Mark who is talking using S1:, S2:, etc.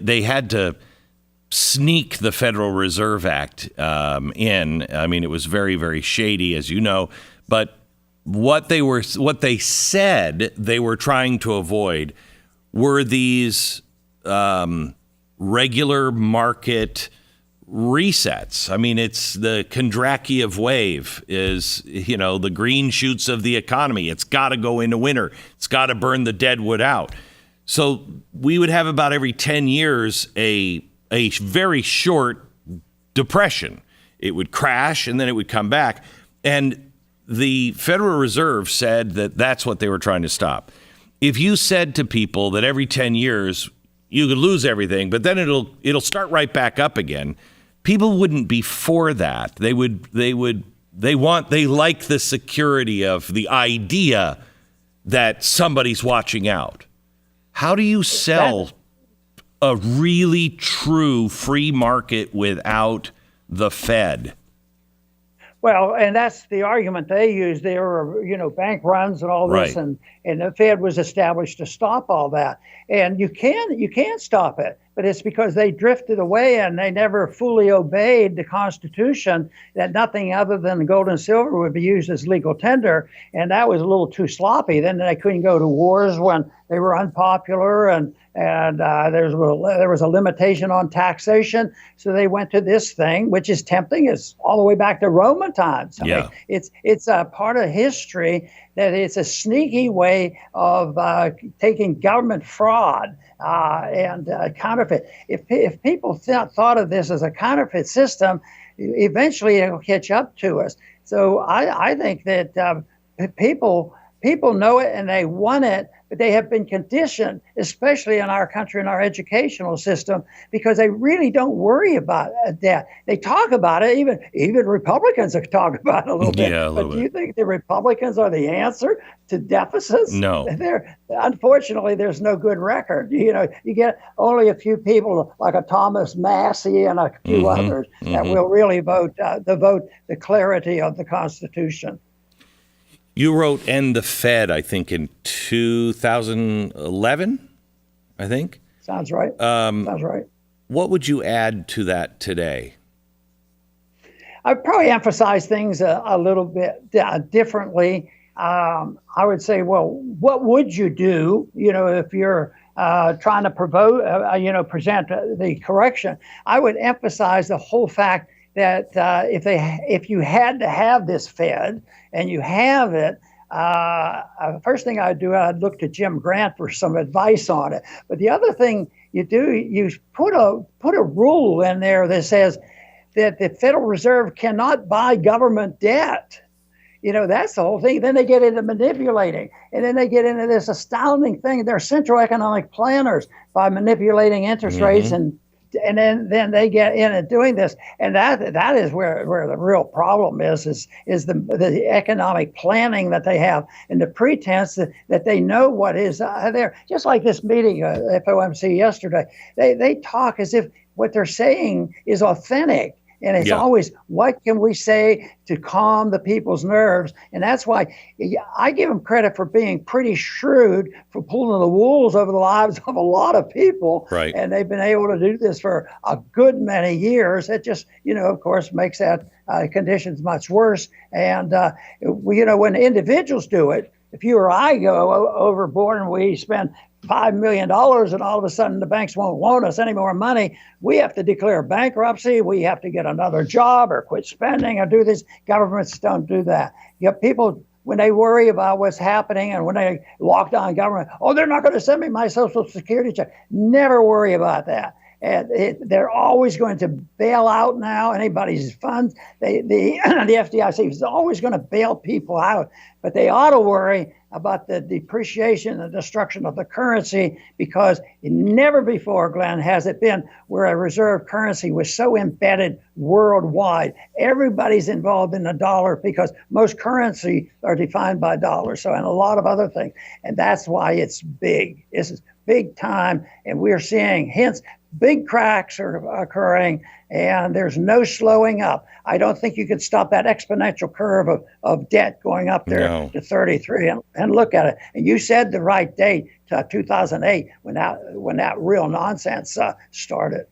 S1: they had to sneak the Federal Reserve Act in. I mean, it was very, very shady, as you know. But what they said they were trying to avoid were these regular market resets. I mean, it's the Kondrackian wave is, the green shoots of the economy. It's got to go into winter. It's got to burn the dead wood out. So we would have about every 10 years a very short depression. It would crash and then it would come back. And the Federal Reserve said that that's what they were trying to stop. If you said to people that every 10 years you could lose everything, but then it'll start right back up again, people wouldn't be for that. They like the security of the idea that somebody's watching out. How do you sell a really true free market without the Fed?
S2: Well, and that's the argument they use. There were, bank runs and all this,
S1: right.
S2: and the Fed was established to stop all that. And you can stop it, but it's because they drifted away and they never fully obeyed the Constitution, that nothing other than gold and silver would be used as legal tender. And that was a little too sloppy. Then they couldn't go to wars when they were unpopular, and there was a limitation on taxation. So they went to this thing, which is tempting. It's all the way back to Roman times. I mean, it's a part of history that it's a sneaky way of taking government fraud and counterfeit. If people thought of this as a counterfeit system, eventually it'll catch up to us. So I think that people know it and they want it, but they have been conditioned, especially in our country, in our educational system, because they really don't worry about that. They talk about it, even Republicans talk about it a little bit.
S1: Yeah,
S2: but do you think the Republicans are the answer to deficits?
S1: No.
S2: Unfortunately, there's no good record. You get only a few people like a Thomas Massey and a few others that will really vote the clarity of the Constitution.
S1: You wrote End the Fed, I think, in 2011, I think.
S2: Sounds right. Sounds right.
S1: What would you add to that today?
S2: I'd probably emphasize things a little bit differently. I would say, well, what would you do, if you're trying to present the correction? I would emphasize the whole fact that if you had to have this Fed and you have it, first thing I'd do, I'd look to Jim Grant for some advice on it. But the other thing you do, you put a rule in there that says that the Federal Reserve cannot buy government debt. That's the whole thing. Then they get into manipulating, and then they get into this astounding thing. They're central economic planners by manipulating interest rates and then they get in and doing this, and that is where the real problem is the economic planning that they have, and the pretense that they know what is there. Just like this meeting FOMC yesterday, they talk as if what they're saying is authentic. And it's always, what can we say to calm the people's nerves? And that's why I give them credit for being pretty shrewd, for pulling the wools over the lives of a lot of people.
S1: Right. And
S2: they've been able to do this for a good many years. It just, of course, makes that conditions much worse. And, when individuals do it, if you or I go overboard and we spend $5 million and all of a sudden the banks won't loan us any more money, we have to declare bankruptcy, we have to get another job or quit spending or do this. Governments don't do that. People, when they worry about what's happening and when they lock down government, they're not going to send me my Social Security check. Never worry about that. And they're always going to bail out now anybody's funds. The FDIC is always going to bail people out, but they ought to worry about the depreciation and destruction of the currency, because never before, Glenn, has it been where a reserve currency was so embedded worldwide. Everybody's involved in the dollar because most currency are defined by dollars, and a lot of other things. And that's why it's big. This is big time, and we're seeing hints. Big cracks are occurring. and there's no slowing up. I don't think you could stop that exponential curve of debt going up there to 33 and look at it. And you said the right date, 2008, when that real nonsense started.